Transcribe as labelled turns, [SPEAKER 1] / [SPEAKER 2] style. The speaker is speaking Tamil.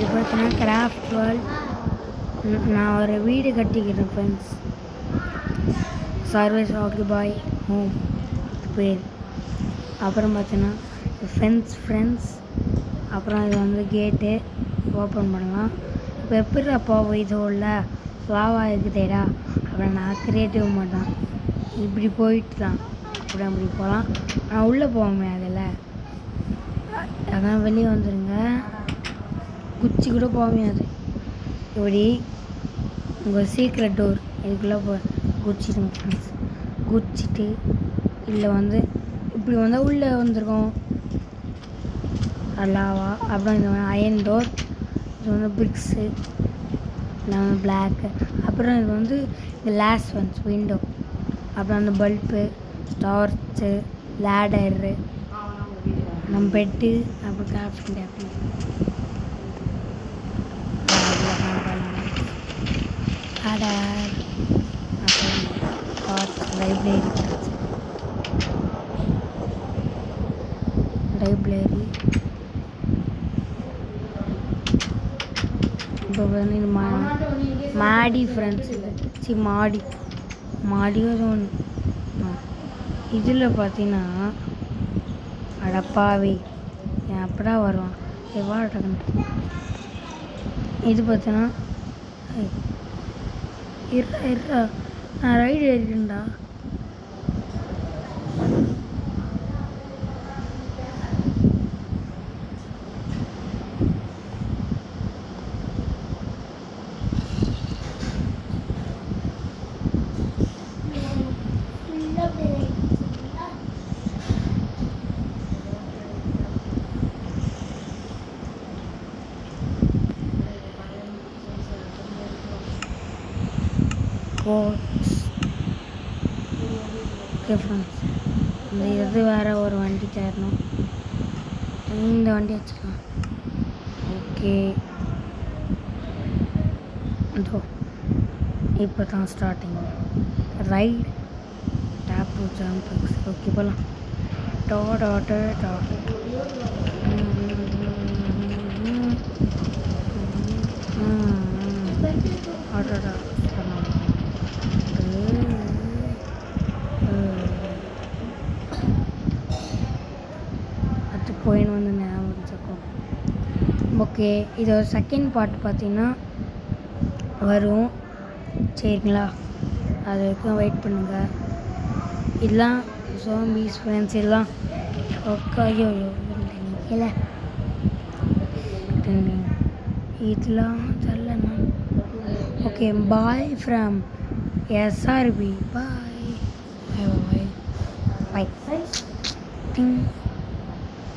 [SPEAKER 1] இது பார்த்தீங்கன்னா கிராஃப்ட் வேர்ல்ட். நான் ஒரு வீடு கட்டிக்கிறேன் ஃப்ரெண்ட்ஸ். சர்வீஸ் ஆக்குபாய் ஹோம் பேர். அப்புறம் பார்த்தீங்கன்னா ஃப்ரெண்ட்ஸ். அப்புறம் இது வந்து கேட்டு ஓப்பன் பண்ணலாம். இப்போ எப்படி போவோம் இது உள்ள லாவா இருக்குதேடா அப்புறம் நான் கிரியேட்டிவ் மாட்டேன். இப்படி போயிட்டு தான் அப்படி போகலாம். ஆனால் உள்ளே போவோமே அதில் அதான் வெளியே வந்துடுங்க. குச்சி கூட போவோமே அது இப்படி உங்கள் சீக்ரெட் டோர் இதுக்குள்ளே குச்சிடுங்க ஃப்ரெண்ட்ஸ். குச்சிட்டு இல்லை வந்து இப்படி வந்தால் உள்ளே வந்துருக்கோம் லாவா. அப்புறம் இந்த அயன் டோர், இது வந்து பிரிக்ஸு, நம்ம பிளாக்கு. அப்புறம் இது வந்து கிளாஸ் ஒன்ஸ் விண்டோ. அப்புறம் அந்த பல்பு, டார்ச்சு, லேடரு, நம்ம பெட்டு, அப்புறம் கிராஃப்டிங் டேபிள். லேடர், அப்புறம் டார்ச், லைப்ரரி. இப்போ வந்து இது மாடி ஃப்ரெண்ட்ஸ். மாடியோ ஒன்று. இதில் பார்த்தீங்கன்னா அடப்பாவே அப்படா வருவான் எவ்வாடக்குன்னு. இது பார்த்தீங்கன்னா இருறா நான் ரைடு ஏறிட்டேன்டா. ஓகே ஃப்ரெண்ட்ஸ், இந்த இது வேறு ஒரு வண்டி தேரணும். இந்த வண்டி வச்சுக்கலாம். ஓகே இதோ இப்போ தான் starting right tape to jump. Okay போகலாம். அது போயின்னு வந்து ஞாபகம் வச்சுக்கோம். ஓகே, இது ஒரு செகண்ட் பார்ட் பார்த்தீங்கன்னா வரும் சரிங்களா? அது வரைக்கும் வெயிட் பண்ணுங்கள். இதெல்லாம் ஜோம்பிஸ் ஃப்ரெண்ட்ஸ் எல்லாம். ஓகே இல்லை இதெல்லாம் தெரியலண்ணா. Okay bye from SRB. Bye bye bye.